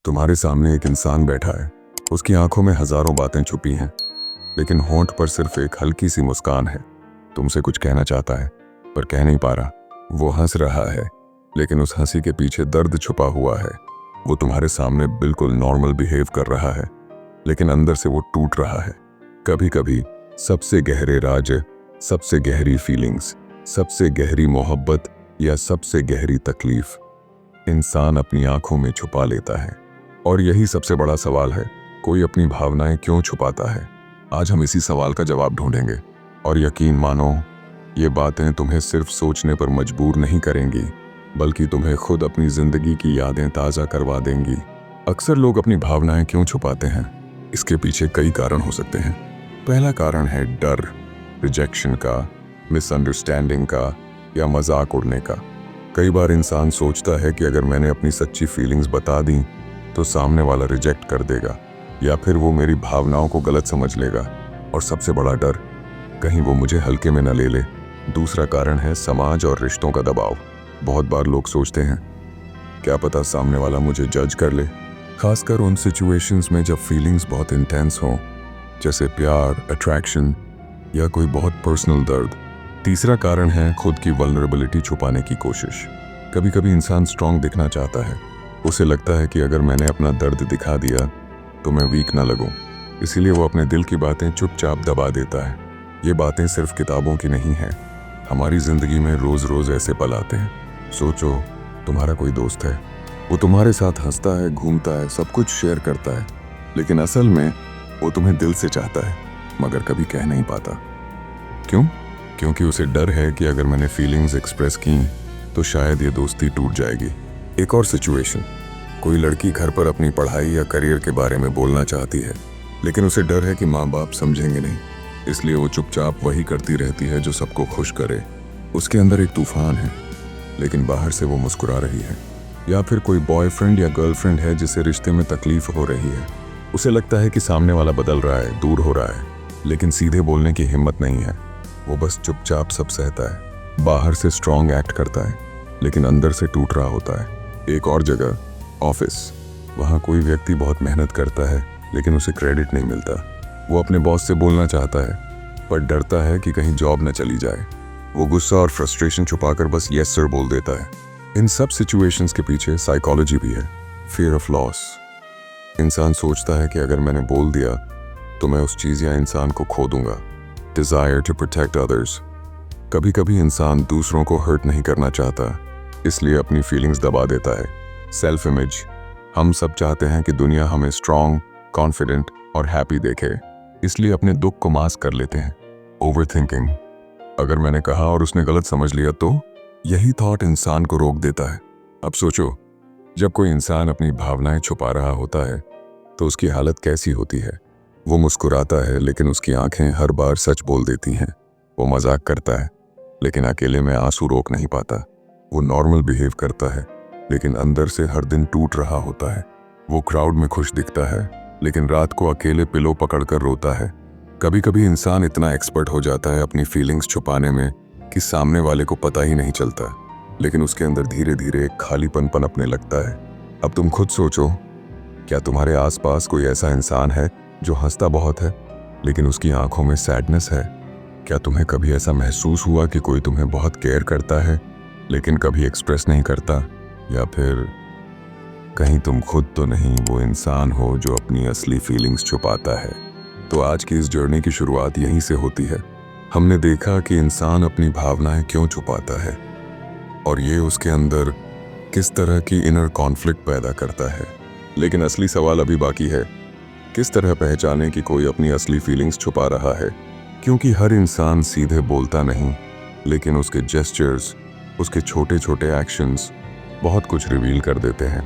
तुम्हारे सामने एक इंसान बैठा है। उसकी आंखों में हजारों बातें छुपी हैं, लेकिन होंठ पर सिर्फ एक हल्की सी मुस्कान है। तुमसे कुछ कहना चाहता है पर कह नहीं पा रहा। वो हंस रहा है, लेकिन उस हंसी के पीछे दर्द छुपा हुआ है। वो तुम्हारे सामने बिल्कुल नॉर्मल बिहेव कर रहा है, लेकिन अंदर से वो टूट रहा है। कभी कभी सबसे गहरे राज, सबसे गहरी फीलिंग्स, सबसे गहरी मोहब्बत या सबसे गहरी तकलीफ इंसान अपनी आंखों में छुपा लेता है। और यही सबसे बड़ा सवाल है, कोई अपनी भावनाएं क्यों छुपाता है? आज हम इसी सवाल का जवाब ढूंढेंगे। और यकीन मानो, ये बातें तुम्हें सिर्फ सोचने पर मजबूर नहीं करेंगी, बल्कि तुम्हें खुद अपनी जिंदगी की यादें ताज़ा करवा देंगी। अक्सर लोग अपनी भावनाएं क्यों छुपाते हैं? इसके पीछे कई कारण हो सकते हैं। पहला कारण है डर, रिजेक्शन का, मिसअंडरस्टैंडिंग का या मजाक उड़ने का। कई बार इंसान सोचता है कि अगर मैंने अपनी सच्ची फीलिंग्स बता दी तो सामने वाला रिजेक्ट कर देगा, या फिर वो मेरी भावनाओं को गलत समझ लेगा। और सबसे बड़ा डर, कहीं वो मुझे हल्के में न ले ले। दूसरा कारण है समाज और रिश्तों का दबाव। बहुत बार लोग सोचते हैं, क्या पता सामने वाला मुझे जज कर ले, खासकर उन सिचुएशंस में जब फीलिंग्स बहुत इंटेंस हों, जैसे प्यार, अट्रैक्शन या कोई बहुत पर्सनल दर्द। तीसरा कारण है खुद की वल्नरेबिलिटी छुपाने की कोशिश। कभी कभी इंसान स्ट्रांग दिखना चाहता है। उसे लगता है कि अगर मैंने अपना दर्द दिखा दिया तो मैं वीक ना लगूं, इसीलिए वो अपने दिल की बातें चुपचाप दबा देता है। ये बातें सिर्फ किताबों की नहीं हैं, हमारी जिंदगी में रोज रोज ऐसे पल आते हैं। सोचो, तुम्हारा कोई दोस्त है, वो तुम्हारे साथ हंसता है, घूमता है, सब कुछ शेयर करता है, लेकिन असल में वो तुम्हें दिल से चाहता है, मगर कभी कह नहीं पाता। क्यों? क्योंकि उसे डर है कि अगर मैंने फीलिंग्स एक्सप्रेस की तो शायद ये दोस्ती टूट जाएगी। एक और सिचुएशन, कोई लड़की घर पर अपनी पढ़ाई या करियर के बारे में बोलना चाहती है, लेकिन उसे डर है कि माँ बाप समझेंगे नहीं, इसलिए वो चुपचाप वही करती रहती है जो सबको खुश करे। उसके अंदर एक तूफान है, लेकिन बाहर से वो मुस्कुरा रही है। या फिर कोई बॉयफ्रेंड या गर्लफ्रेंड है जिसे रिश्ते में तकलीफ हो रही है। उसे लगता है कि सामने वाला बदल रहा है, दूर हो रहा है, लेकिन सीधे बोलने की हिम्मत नहीं है। वो बस चुपचाप सब सहता है, बाहर से स्ट्रांग एक्ट करता है, लेकिन अंदर से टूट रहा होता है। एक और जगह, ऑफिस, वहाँ कोई व्यक्ति बहुत मेहनत करता है, लेकिन उसे क्रेडिट नहीं मिलता। वो अपने बॉस से बोलना चाहता है, पर डरता है कि कहीं जॉब न चली जाए। वो गुस्सा और फ्रस्ट्रेशन छुपाकर बस यस सर बोल देता है। इन सब सिचुएशंस के पीछे साइकोलॉजी भी है, फियर ऑफ लॉस। इंसान सोचता है कि अगर मैंने बोल दिया तो मैं उस चीज़ या इंसान को खो दूंगा। Desire to protect others. कभी कभी इंसान दूसरों को हर्ट नहीं करना चाहता, इसलिए अपनी फीलिंग्स दबा देता है। सेल्फ इमेज, हम सब चाहते हैं कि दुनिया हमें स्ट्रांग, कॉन्फिडेंट और हैप्पी देखे, इसलिए अपने दुख को मास्क कर लेते हैं। ओवर थिंकिंग, अगर मैंने कहा और उसने गलत समझ लिया तो? यही थॉट इंसान को रोक देता है। अब सोचो, जब कोई इंसान अपनी भावनाएं छुपा रहा होता है तो उसकी हालत कैसी होती है। वो मुस्कुराता है, लेकिन उसकी आंखें हर बार सच बोल देती हैं। वो मजाक करता है, लेकिन अकेले में आंसू रोक नहीं पाता। वो नॉर्मल बिहेव करता है, लेकिन अंदर से हर दिन टूट रहा होता है। वो क्राउड में खुश दिखता है, लेकिन रात को अकेले पिलो पकड़कर रोता है। कभी कभी इंसान इतना एक्सपर्ट हो जाता है अपनी फीलिंग्स छुपाने में कि सामने वाले को पता ही नहीं चलता, लेकिन उसके अंदर धीरे धीरे एक खालीपन पनपने लगता है। अब तुम खुद सोचो, क्या तुम्हारे आसपास कोई ऐसा इंसान है जो हंसता बहुत है, लेकिन उसकी आंखों में सैडनेस है? क्या तुम्हें कभी ऐसा महसूस हुआ कि कोई तुम्हें बहुत केयर करता है, लेकिन कभी एक्सप्रेस नहीं करता? या फिर कहीं तुम खुद तो नहीं वो इंसान हो जो अपनी असली फीलिंग्स छुपाता है? तो आज की इस जर्नी की शुरुआत यहीं से होती है। हमने देखा कि इंसान अपनी भावनाएं क्यों छुपाता है, और ये उसके अंदर किस तरह की इनर कॉन्फ्लिक्ट पैदा करता है। लेकिन असली सवाल अभी बाकी है, किस तरह पहचाने कि कोई अपनी असली फीलिंग्स छुपा रहा है? क्योंकि हर इंसान सीधे बोलता नहीं, लेकिन उसके जेस्चर्स, उसके छोटे छोटे एक्शंस बहुत कुछ रिवील कर देते हैं।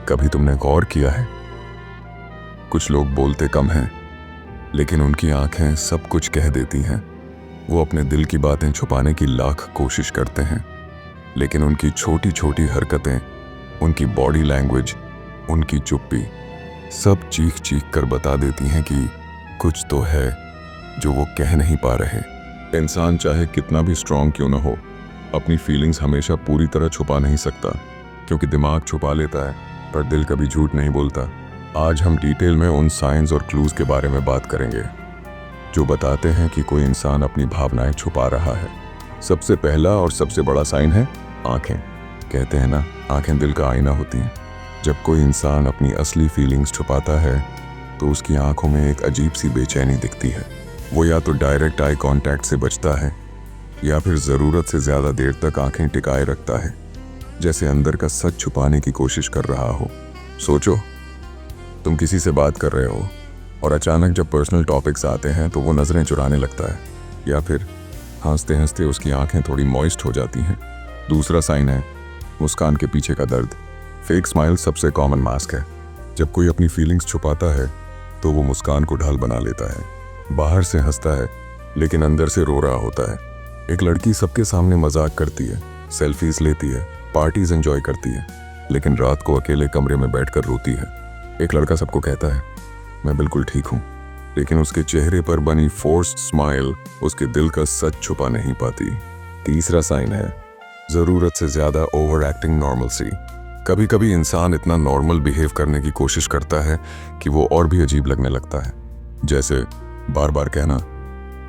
कभी तुमने गौर किया है, कुछ लोग बोलते कम हैं, लेकिन उनकी आंखें सब कुछ कह देती हैं। वो अपने दिल की बातें छुपाने की लाख कोशिश करते हैं, लेकिन उनकी छोटी छोटी हरकतें, उनकी बॉडी लैंग्वेज, उनकी चुप्पी सब चीख चीख कर बता देती हैं कि कुछ तो है जो वो कह नहीं पा रहे। इंसान चाहे कितना भी स्ट्रांग क्यों ना हो, अपनी फीलिंग्स हमेशा पूरी तरह छुपा नहीं सकता, क्योंकि दिमाग छुपा लेता है, पर दिल कभी झूठ नहीं बोलता। आज हम डिटेल में उन साइंस और क्लूज के बारे में बात करेंगे जो बताते हैं कि कोई इंसान अपनी भावनाएं छुपा रहा है। सबसे पहला और सबसे बड़ा साइन है आंखें। कहते हैं ना, आंखें दिल का आईना होती हैं। जब कोई इंसान अपनी असली फीलिंग्स छुपाता है तो उसकी आंखों में एक अजीब सी बेचैनी दिखती है। वो या तो डायरेक्ट आई कांटेक्ट से बचता है या फिर ज़रूरत से ज़्यादा देर तक आंखें टिकाए रखता है, जैसे अंदर का सच छुपाने की कोशिश कर रहा हो। सोचो, तुम किसी से बात कर रहे हो और अचानक जब पर्सनल टॉपिक्स आते हैं तो वो नज़रें चुराने लगता है, या फिर हंसते हंसते उसकी आंखें थोड़ी मॉइस्ट हो जाती हैं। दूसरा साइन है मुस्कान के पीछे का दर्द। फेक स्माइल सबसे कॉमन मास्क है। जब कोई अपनी फीलिंग्स छुपाता है तो वो मुस्कान को ढाल बना लेता है। बाहर से हंसता है लेकिन अंदर से रो रहा होता है। एक लड़की सबके सामने मजाक करती है, सेल्फीज लेती है, पार्टीज एंजॉय करती है, लेकिन रात को अकेले कमरे में बैठकर रोती है। एक लड़का सबको कहता है मैं बिल्कुल ठीक हूँ, लेकिन उसके चेहरे पर बनी फोर्स्ड स्माइल उसके दिल का सच छुपा नहीं पाती। तीसरा साइन है ज़रूरत से ज़्यादा ओवर एक्टिंग नॉर्मलसी। कभी कभी इंसान इतना नॉर्मल बिहेव करने की कोशिश करता है कि वो और भी अजीब लगने लगता है। जैसे बार बार कहना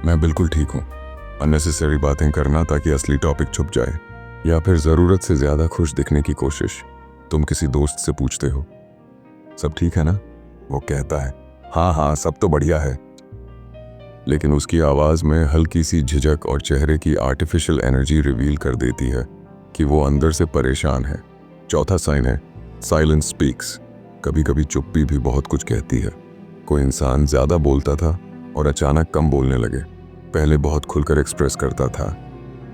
मैं बिल्कुल ठीक हूँ, अननेसेसरी बातें करना ताकि असली टॉपिक छुप जाए, या फिर ज़रूरत से ज़्यादा खुश दिखने की कोशिश। तुम किसी दोस्त से पूछते हो सब ठीक है ना, वो कहता है हाँ हाँ सब तो बढ़िया है, लेकिन उसकी आवाज़ में हल्की सी झिझक और चेहरे की आर्टिफिशियल एनर्जी रिवील कर देती है कि वो अंदर से परेशान है। चौथा साइन है साइलेंस स्पीक्स। कभी कभी चुप्पी भी बहुत कुछ कहती है। कोई इंसान ज़्यादा बोलता था और अचानक कम बोलने लगे। पहले बहुत खुलकर एक्सप्रेस करता था,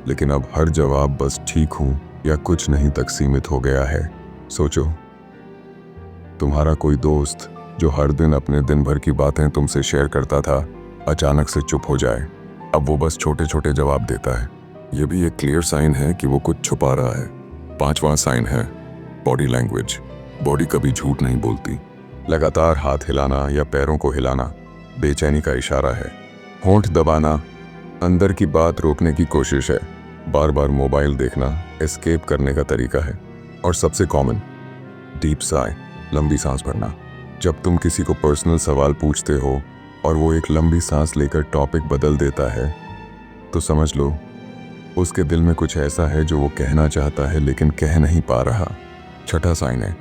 लेकिन अब हर जवाब बस ठीक हूँ या कुछ नहीं तक सीमित हो गया है। सोचो, तुम्हारा कोई दोस्त जो हर दिन अपने दिन भर की बातें तुमसे शेयर करता था अचानक से चुप हो जाए। अब वो बस छोटे छोटे जवाब देता है। ये भी एक क्लियर साइन है कि वो कुछ छुपा रहा है। पांचवा साइन है बॉडी लैंग्वेज। बॉडी कभी झूठ नहीं बोलती। लगातार हाथ हिलाना या पैरों को हिलाना बेचैनी का इशारा है। होंठ दबाना अंदर की बात रोकने की कोशिश है। बार बार मोबाइल देखना एस्केप करने का तरीका है। और सबसे कॉमन डीप साई, लंबी सांस भरना। जब तुम किसी को पर्सनल सवाल पूछते हो और वो एक लंबी सांस लेकर टॉपिक बदल देता है तो समझ लो उसके दिल में कुछ ऐसा है जो वो कहना चाहता है लेकिन कह नहीं पा रहा। छठा साइन है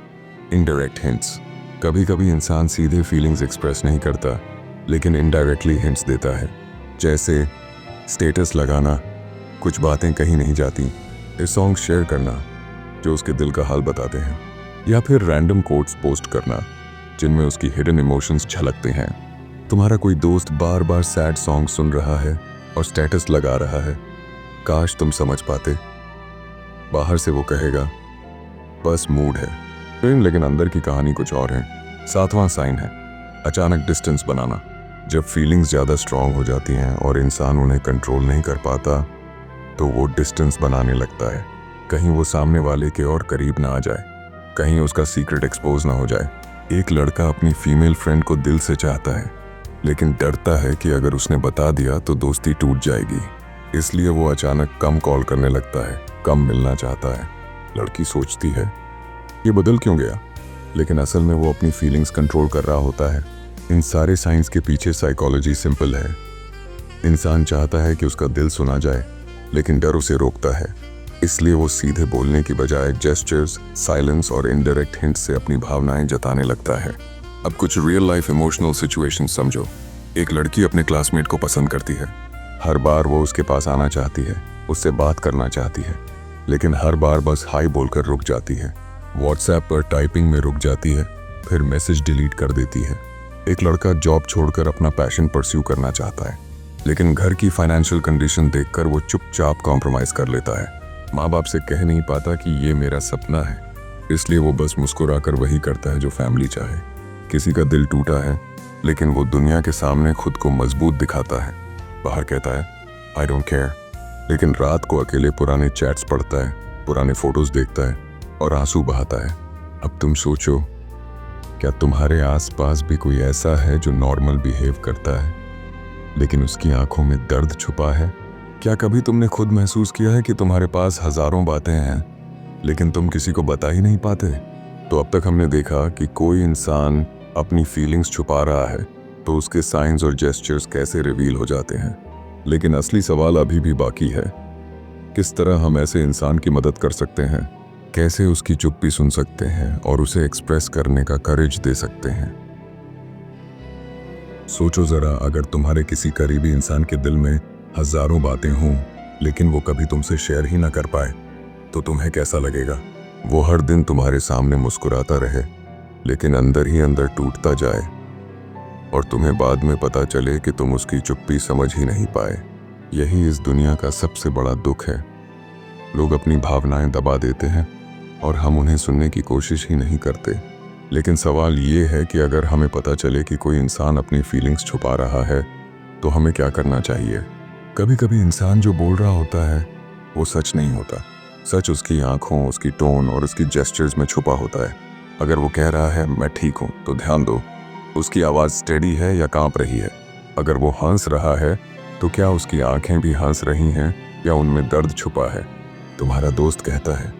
इनडायरेक्ट हिंट्स। कभी कभी इंसान सीधे फीलिंग्स एक्सप्रेस नहीं करता लेकिन इनडायरेक्टली हिंट्स देता है, जैसे स्टेटस लगाना, कुछ बातें कहीं नहीं जाती, इस सॉन्ग शेयर करना जो उसके दिल का हाल बताते हैं, या फिर रैंडम कोट्स पोस्ट करना जिनमें उसकी हिडन इमोशंस झलकते हैं। तुम्हारा कोई दोस्त बार बार सैड सॉन्ग सुन रहा है और स्टेटस लगा रहा है, काश तुम समझ पाते। बाहर से वो कहेगा बस मूड है, लेकिन अंदर की कहानी कुछ और है। सातवां साइन है अचानक डिस्टेंस बनाना। जब फीलिंग्स ज़्यादा स्ट्रांग हो जाती हैं और इंसान उन्हें कंट्रोल नहीं कर पाता तो वो डिस्टेंस बनाने लगता है। कहीं वो सामने वाले के और करीब ना आ जाए, कहीं उसका सीक्रेट एक्सपोज ना हो जाए। एक लड़का अपनी फीमेल फ्रेंड को दिल से चाहता है लेकिन डरता है कि अगर उसने बता दिया तो दोस्ती टूट जाएगी, इसलिए वो अचानक कम कॉल करने लगता है, कम मिलना चाहता है। लड़की सोचती है ये बदल क्यों गया, लेकिन असल में वो अपनी फीलिंग्स कंट्रोल कर रहा होता है। इन सारे साइंस के पीछे साइकोलॉजी सिंपल है। इंसान चाहता है कि उसका दिल सुना जाए लेकिन डर उसे रोकता है, इसलिए वो सीधे बोलने की बजाय जेस्चर्स, साइलेंस और इनडायरेक्ट हिंट से अपनी भावनाएं जताने लगता है। अब कुछ रियल लाइफ इमोशनल सिचुएशन समझो। एक लड़की अपने क्लासमेट को पसंद करती है। हर बार वो उसके पास आना चाहती है, उससे बात करना चाहती है, लेकिन हर बार बस हाई बोलकर रुक जाती है। व्हाट्सएप पर टाइपिंग में रुक जाती है, फिर मैसेज डिलीट कर देती है। एक लड़का जॉब छोड़कर अपना पैशन परस्यू करना चाहता है, लेकिन घर की फाइनेंशियल कंडीशन देखकर वो चुपचाप कॉम्प्रोमाइज कर लेता है। माँ बाप से कह नहीं पाता कि ये मेरा सपना है, इसलिए वो बस मुस्कुराकर वही करता है जो फैमिली चाहे। किसी का दिल टूटा है लेकिन वो दुनिया के सामने खुद को मजबूत दिखाता है। बाहर कहता है आई डोंट केयर, लेकिन रात को अकेले पुराने चैट्स पढ़ता है, पुराने फोटोज देखता है और आंसू बहाता है। अब तुम सोचो, क्या तुम्हारे आसपास भी कोई ऐसा है जो नॉर्मल बिहेव करता है लेकिन उसकी आंखों में दर्द छुपा है? क्या कभी तुमने खुद महसूस किया है कि तुम्हारे पास हजारों बातें हैं लेकिन तुम किसी को बता ही नहीं पाते? तो अब तक हमने देखा कि कोई इंसान अपनी फीलिंग्स छुपा रहा है तो उसके साइंस और जेस्चर्स कैसे रिवील हो जाते हैं। लेकिन असली सवाल अभी भी बाकी है, किस तरह हम ऐसे इंसान की मदद कर सकते हैं, कैसे उसकी चुप्पी सुन सकते हैं और उसे एक्सप्रेस करने का करेज दे सकते हैं। सोचो जरा, अगर तुम्हारे किसी करीबी इंसान के दिल में हजारों बातें हों लेकिन वो कभी तुमसे शेयर ही ना कर पाए, तो तुम्हें कैसा लगेगा? वो हर दिन तुम्हारे सामने मुस्कुराता रहे लेकिन अंदर ही अंदर टूटता जाए और तुम्हें बाद में पता चले कि तुम उसकी चुप्पी समझ ही नहीं पाए। यही इस दुनिया का सबसे बड़ा दुख है। लोग अपनी भावनाएं दबा देते हैं और हम उन्हें सुनने की कोशिश ही नहीं करते। लेकिन सवाल ये है कि अगर हमें पता चले कि कोई इंसान अपनी फीलिंग्स छुपा रहा है तो हमें क्या करना चाहिए? कभी कभी इंसान जो बोल रहा होता है वो सच नहीं होता। सच उसकी आंखों, उसकी टोन और उसकी जेस्चर्स में छुपा होता है। अगर वो कह रहा है मैं ठीक हूँ, तो ध्यान दो, उसकी आवाज़ स्टेडी है या कांप रही है। अगर वो हंस रहा है तो क्या उसकी आंखें भी हंस रही हैं या उनमें दर्द छुपा है? तुम्हारा दोस्त कहता है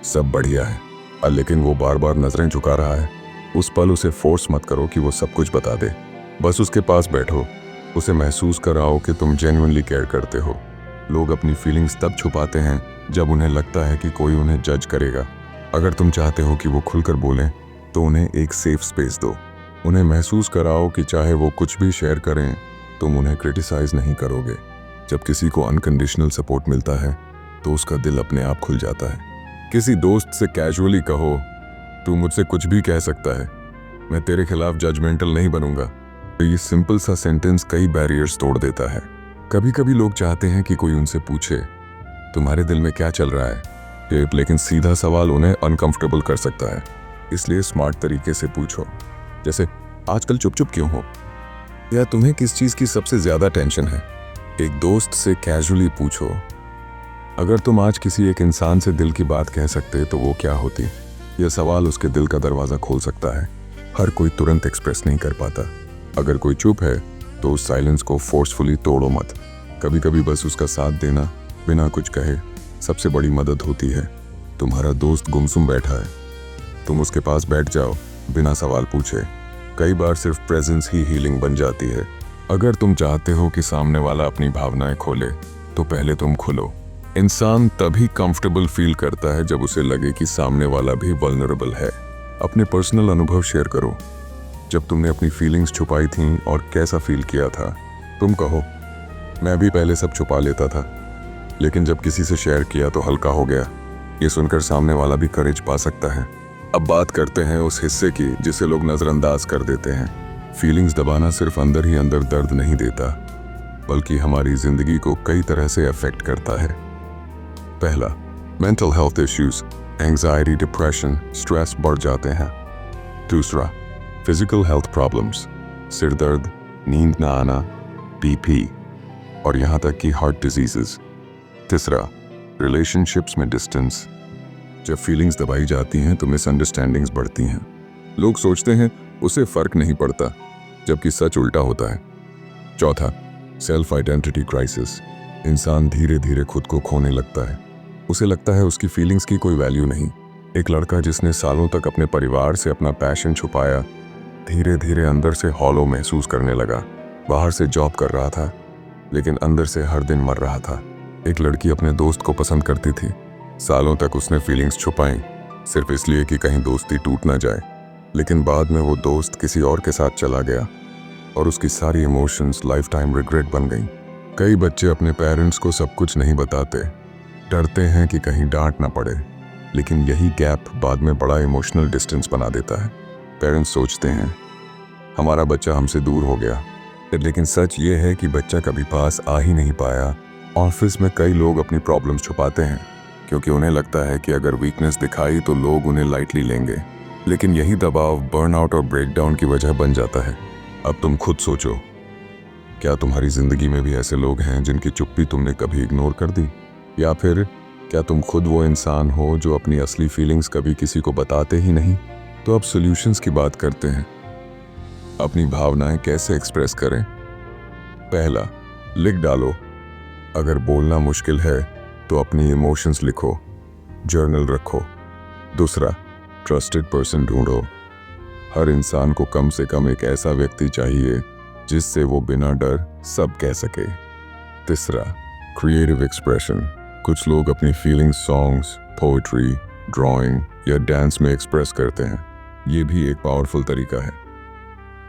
सब बढ़िया है, लेकिन वो बार बार नजरें झुका रहा है। उस पल उसे फोर्स मत करो कि वो सब कुछ बता दे। बस उसके पास बैठो, उसे महसूस कराओ कि तुम जेन्युइनली केयर करते हो। लोग अपनी फीलिंग्स तब छुपाते हैं जब उन्हें लगता है कि कोई उन्हें जज करेगा। अगर तुम चाहते हो कि वो खुलकर बोलें तो उन्हें एक सेफ स्पेस दो। उन्हें महसूस कराओ कि चाहे वो कुछ भी शेयर करें, तुम उन्हें क्रिटिसाइज नहीं करोगे। जब किसी को अनकंडीशनल सपोर्ट मिलता है तो उसका दिल अपने आप खुल जाता है। किसी दोस्त से कैजुअली कहो, तू मुझसे कुछ भी कह सकता है, मैं तेरे खिलाफ जजमेंटल नहीं बनूंगा। तो ये सिंपल सा सेंटेंस कई बैरियर्स तोड़ देता है। कभी कभी लोग चाहते हैं कि कोई उनसे पूछे तुम्हारे दिल में क्या चल रहा है, लेकिन सीधा सवाल उन्हें अनकंफर्टेबल कर सकता है। इसलिए स्मार्ट तरीके से पूछो, जैसे आजकल चुप चुप क्यों हो, या तुम्हें किस चीज़ की सबसे ज़्यादा टेंशन है। एक दोस्त से कैजुअली पूछो, अगर तुम आज किसी एक इंसान से दिल की बात कह सकते तो वो क्या होती। यह सवाल उसके दिल का दरवाज़ा खोल सकता है। हर कोई तुरंत एक्सप्रेस नहीं कर पाता। अगर कोई चुप है तो उस साइलेंस को फोर्सफुली तोड़ो मत। कभी कभी बस उसका साथ देना बिना कुछ कहे सबसे बड़ी मदद होती है। तुम्हारा दोस्त गुमसुम बैठा है, तुम उसके पास बैठ जाओ बिना सवाल पूछे। कई बार सिर्फ प्रेजेंस ही हीलिंग बन जाती है। अगर तुम चाहते हो कि सामने वाला अपनी भावनाएं खोले तो पहले तुम खुलो। इंसान तभी कंफर्टेबल फील करता है जब उसे लगे कि सामने वाला भी वल्नरेबल है। अपने पर्सनल अनुभव शेयर करो। जब तुमने अपनी फीलिंग्स छुपाई थीं और कैसा फील किया था। तुम कहो, मैं भी पहले सब छुपा लेता था, लेकिन जब किसी से शेयर किया तो हल्का हो गया। ये सुनकर सामने वाला भी करेज पा सकता है। अब बात करते हैं उस हिस्से की जिसे लोग नज़रअंदाज कर देते हैं। फीलिंग्स दबाना सिर्फ अंदर ही अंदर दर्द नहीं देता, बल्कि हमारी जिंदगी को कई तरह से अफेक्ट करता है। पहला, mental health issues, anxiety, depression, stress बढ़ जाते हैं। दूसरा, फिजिकल हेल्थ प्रॉब्लम्स, सिर दर्द, नींद ना आना, बीपी और यहाँ तक कि हार्ट डिजीजेस। तीसरा, रिलेशनशिप्स में डिस्टेंस। जब फीलिंग्स दबाई जाती हैं तो मिसअंडरस्टैंडिंग्स बढ़ती हैं। लोग सोचते हैं उसे फर्क नहीं पड़ता, जबकि सच उल्टा होता है। चौथा, सेल्फ आइडेंटिटी क्राइसिस। इंसान धीरे धीरे खुद को खोने लगता है। उसे लगता है उसकी फीलिंग्स की कोई वैल्यू नहीं। एक लड़का जिसने सालों तक अपने परिवार से अपना पैशन छुपाया, धीरे धीरे अंदर से हॉलो महसूस करने लगा। बाहर से जॉब कर रहा था, लेकिन अंदर से हर दिन मर रहा था। एक लड़की अपने दोस्त को पसंद करती थी। सालों तक उसने फीलिंग्स छुपाई, सिर्फ इसलिए कि कहीं दोस्ती टूट ना जाए। लेकिन बाद में वो दोस्त किसी और के साथ चला गया और उसकी सारी इमोशंस लाइफ टाइम रिग्रेट बन गई। कई बच्चे अपने पेरेंट्स को सब कुछ नहीं बताते, डरते हैं कि कहीं डांट ना पड़े, लेकिन यही गैप बाद में बड़ा इमोशनल डिस्टेंस बना देता है। पेरेंट्स सोचते हैं हमारा बच्चा हमसे दूर हो गया, लेकिन सच ये है कि बच्चा कभी पास आ ही नहीं पाया। ऑफिस में कई लोग अपनी प्रॉब्लम्स छुपाते हैं क्योंकि उन्हें लगता है कि अगर वीकनेस दिखाई तो लोग उन्हें लाइटली लेंगे, लेकिन यही दबाव बर्नआउट और ब्रेकडाउन की वजह बन जाता है। अब तुम खुद सोचो, क्या तुम्हारी जिंदगी में भी ऐसे लोग हैं जिनकी चुप्पी तुमने कभी इग्नोर कर दी? या फिर क्या तुम खुद वो इंसान हो जो अपनी असली फीलिंग्स कभी किसी को बताते ही नहीं? तो अब सॉल्यूशंस की बात करते हैं। अपनी भावनाएं कैसे एक्सप्रेस करें? पहला, लिख डालो। अगर बोलना मुश्किल है तो अपनी इमोशंस लिखो, जर्नल रखो। दूसरा, ट्रस्टेड पर्सन ढूंढो। हर इंसान को कम से कम एक ऐसा व्यक्ति चाहिए जिससे वो बिना डर सब कह सके। तीसरा, क्रिएटिव एक्सप्रेशन। कुछ लोग अपनी फीलिंग्स सॉन्ग्स, पोएट्री, ड्राइंग या डांस में एक्सप्रेस करते हैं। ये भी एक पावरफुल तरीका है।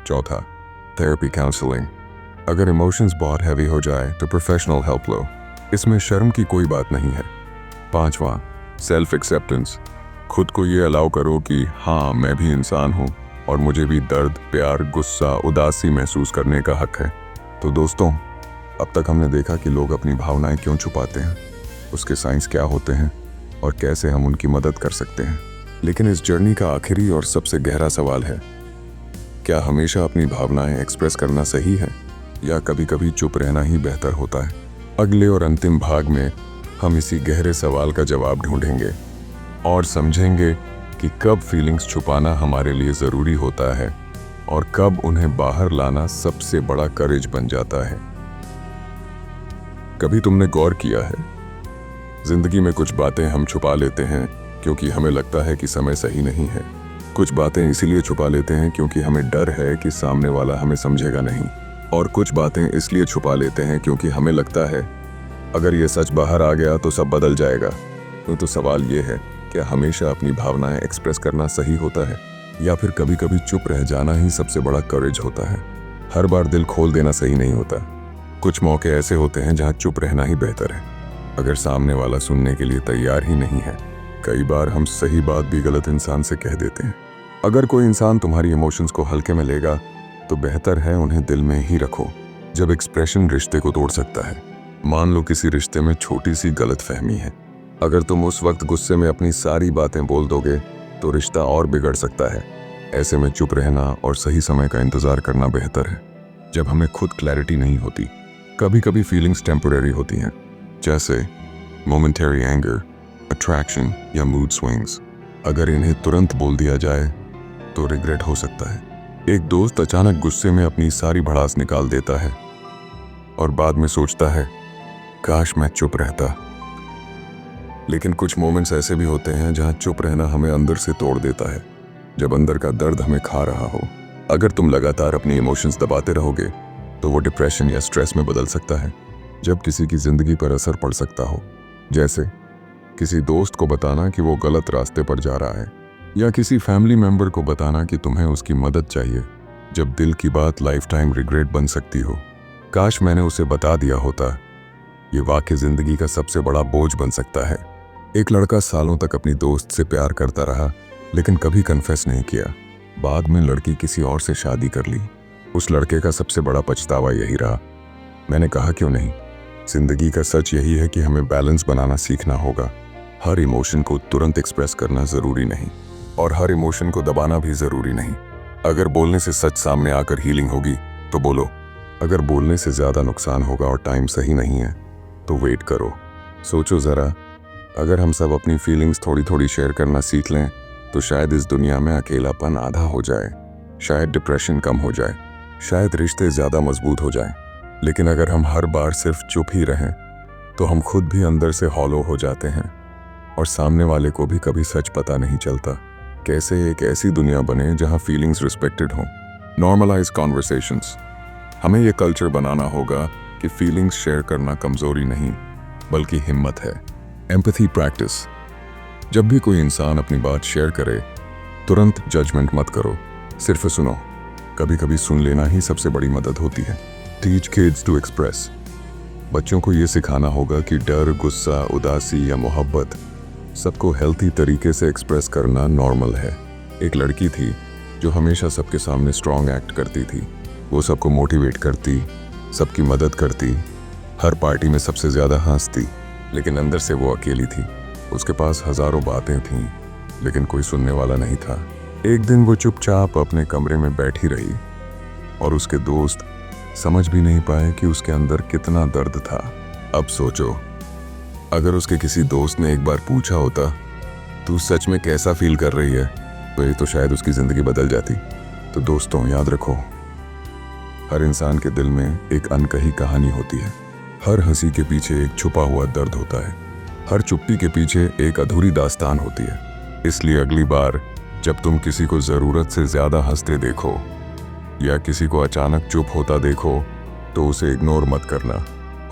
चौथा, थेरेपी काउंसलिंग। अगर इमोशंस बहुत हैवी हो जाए तो प्रोफेशनल हेल्प लो, इसमें शर्म की कोई बात नहीं है। पांचवा, सेल्फ एक्सेप्टेंस। खुद को ये अलाउ करो कि हाँ, मैं भी इंसान हूँ और मुझे भी दर्द, प्यार, गुस्सा, उदासी महसूस करने का हक है। तो दोस्तों, अब तक हमने देखा कि लोग अपनी भावनाएं क्यों छुपाते हैं, उसके साइंस क्या होते हैं और कैसे हम उनकी मदद कर सकते हैं। लेकिन इस जर्नी का आखिरी और सबसे गहरा सवाल है, क्या हमेशा अपनी भावनाएं एक्सप्रेस करना सही है या कभी कभी चुप रहना ही बेहतर होता है? अगले और अंतिम भाग में हम इसी गहरे सवाल का जवाब ढूंढेंगे और समझेंगे कि कब फीलिंग्स छुपाना हमारे लिए ज़रूरी होता है और कब उन्हें बाहर लाना सबसे बड़ा करेज बन जाता है। कभी तुमने गौर किया है, जिंदगी में कुछ बातें हम छुपा लेते हैं क्योंकि हमें लगता है कि समय सही नहीं है। कुछ बातें इसीलिए छुपा लेते हैं क्योंकि हमें डर है कि सामने वाला हमें समझेगा नहीं, और कुछ बातें इसलिए छुपा लेते हैं क्योंकि हमें लगता है अगर ये सच बाहर आ गया तो सब बदल जाएगा। तो सवाल ये है, क्या हमेशा अपनी भावनाएं एक्सप्रेस करना सही होता है या फिर कभी कभी चुप रह जाना ही सबसे बड़ा करेज होता है? हर बार दिल खोल देना सही नहीं होता। कुछ मौके ऐसे होते हैं जहां चुप रहना ही बेहतर है, अगर सामने वाला सुनने के लिए तैयार ही नहीं है। कई बार हम सही बात भी गलत इंसान से कह देते हैं। अगर कोई इंसान तुम्हारी इमोशंस को हल्के में लेगा तो बेहतर है उन्हें दिल में ही रखो। जब एक्सप्रेशन रिश्ते को तोड़ सकता है। मान लो किसी रिश्ते में छोटी सी गलतफहमी है, अगर तुम उस वक्त गुस्से में अपनी सारी बातें बोल दोगे तो रिश्ता और बिगड़ सकता है। ऐसे में चुप रहना और सही समय का इंतजार करना बेहतर है। जब हमें खुद क्लैरिटी नहीं होती, कभी कभी फीलिंग्स टेम्पररी होती हैं, जैसे मोमेंटरी एंगर, अट्रैक्शन या मूड स्विंग्स। अगर इन्हें तुरंत बोल दिया जाए तो रिग्रेट हो सकता है। एक दोस्त अचानक गुस्से में अपनी सारी भड़ास निकाल देता है और बाद में सोचता है, काश मैं चुप रहता। लेकिन कुछ मोमेंट्स ऐसे भी होते हैं जहां चुप रहना हमें अंदर से तोड़ देता है, जब अंदर का दर्द हमें खा रहा हो। अगर तुम लगातार अपनी इमोशंस दबाते रहोगे तो वो डिप्रेशन या स्ट्रेस में बदल सकता है। जब किसी की जिंदगी पर असर पड़ सकता हो, जैसे किसी दोस्त को बताना कि वो गलत रास्ते पर जा रहा है या किसी फैमिली मेंबर को बताना कि तुम्हें उसकी मदद चाहिए। जब दिल की बात लाइफ टाइम रिग्रेट बन सकती हो, काश मैंने उसे बता दिया होता। ये वाक्य जिंदगी का सबसे बड़ा बोझ बन सकता है। एक लड़का सालों तक अपनी दोस्त से प्यार करता रहा लेकिन कभी कन्फेस नहीं किया। बाद में लड़की किसी और से शादी कर ली। उस लड़के का सबसे बड़ा पछतावा यही रहा। मैंने कहा क्यों नहीं। जिंदगी का सच यही है कि हमें बैलेंस बनाना सीखना होगा। हर इमोशन को तुरंत एक्सप्रेस करना जरूरी नहीं और हर इमोशन को दबाना भी जरूरी नहीं। अगर बोलने से सच सामने आकर हीलिंग होगी तो बोलो। अगर बोलने से ज्यादा नुकसान होगा और टाइम सही नहीं है तो वेट करो। सोचो जरा, अगर हम सब अपनी फीलिंग्स थोड़ी थोड़ी शेयर करना सीख लें तो शायद इस दुनिया में अकेलापन आधा हो जाए, शायद डिप्रेशन कम हो जाए, शायद रिश्ते ज्यादा मजबूत हो जाएं। लेकिन अगर हम हर बार सिर्फ चुप ही रहें तो हम खुद भी अंदर से हॉलो हो जाते हैं और सामने वाले को भी कभी सच पता नहीं चलता। कैसे एक ऐसी दुनिया बने जहां फीलिंग्स रिस्पेक्टेड हों। Normalise conversations. हमें ये कल्चर बनाना होगा कि फीलिंग्स शेयर करना कमजोरी नहीं बल्कि हिम्मत है। Empathy practice. जब भी कोई इंसान अपनी बात शेयर करे तुरंत जजमेंट मत करो, सिर्फ सुनो। कभी कभी सुन लेना ही सबसे बड़ी मदद होती है। Teach kids to express. बच्चों को ये सिखाना होगा कि डर, गुस्सा, उदासी या मोहब्बत सबको हेल्थी तरीके से एक्सप्रेस करना नॉर्मल है। एक लड़की थी जो हमेशा सबके सामने स्ट्रॉन्ग एक्ट करती थी। वो सबको मोटिवेट करती, सबकी मदद करती, हर पार्टी में सबसे ज़्यादा हंसती, लेकिन अंदर से वो अकेली थी। उसके पास हज़ारों बातें थीं लेकिन कोई सुनने वाला नहीं था। एक दिन वो चुपचाप अपने कमरे में बैठी रही और उसके दोस्त समझ भी नहीं पाए कि उसके अंदर कितना दर्द था। अब सोचो, अगर उसके किसी दोस्त ने एक बार पूछा होता, तू सच में कैसा फील कर रही है, तो ये तो शायद उसकी ज़िंदगी बदल जाती। तो दोस्तों, याद रखो, हर इंसान के दिल में एक अनकही कहानी होती है। हर हंसी के पीछे एक छुपा हुआ दर्द होता है। हर चुप्पी के पीछे एक अधूरी दास्तान होती है। इसलिए अगली बार जब तुम किसी को ज़रूरत से ज़्यादा हंसते देखो या किसी को अचानक चुप होता देखो तो उसे इग्नोर मत करना।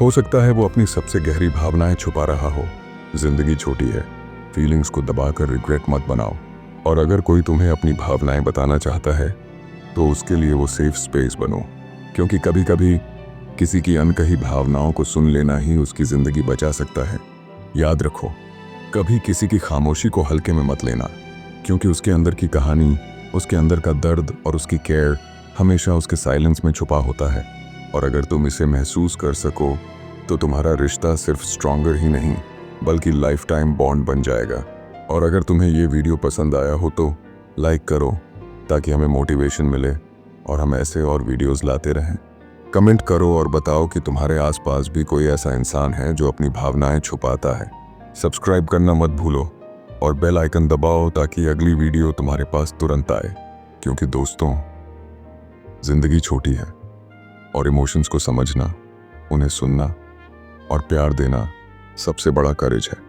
हो सकता है वो अपनी सबसे गहरी भावनाएं छुपा रहा हो। जिंदगी छोटी है, फीलिंग्स को दबाकर रिग्रेट मत बनाओ। और अगर कोई तुम्हें अपनी भावनाएं बताना चाहता है तो उसके लिए वो सेफ स्पेस बनो, क्योंकि कभी कभी किसी की अनकही भावनाओं को सुन लेना ही उसकी जिंदगी बचा सकता है। याद रखो, कभी किसी की खामोशी को हल्के में मत लेना, क्योंकि उसके अंदर की कहानी, उसके अंदर का दर्द और उसकी केयर हमेशा उसके साइलेंस में छुपा होता है। और अगर तुम इसे महसूस कर सको तो तुम्हारा रिश्ता सिर्फ स्ट्रॉन्गर ही नहीं बल्कि लाइफ टाइम बॉन्ड बन जाएगा। और अगर तुम्हें ये वीडियो पसंद आया हो तो लाइक करो, ताकि हमें मोटिवेशन मिले और हम ऐसे और वीडियोस लाते रहें। कमेंट करो और बताओ कि तुम्हारे आसपास भी कोई ऐसा इंसान है जो अपनी भावनाएं छुपाता है। सब्सक्राइब करना मत भूलो और बेल आइकन दबाओ ताकि अगली वीडियो तुम्हारे पास तुरंत आए। क्योंकि दोस्तों, जिंदगी छोटी है और इमोशंस को समझना, उन्हें सुनना और प्यार देना सबसे बड़ा करेज है।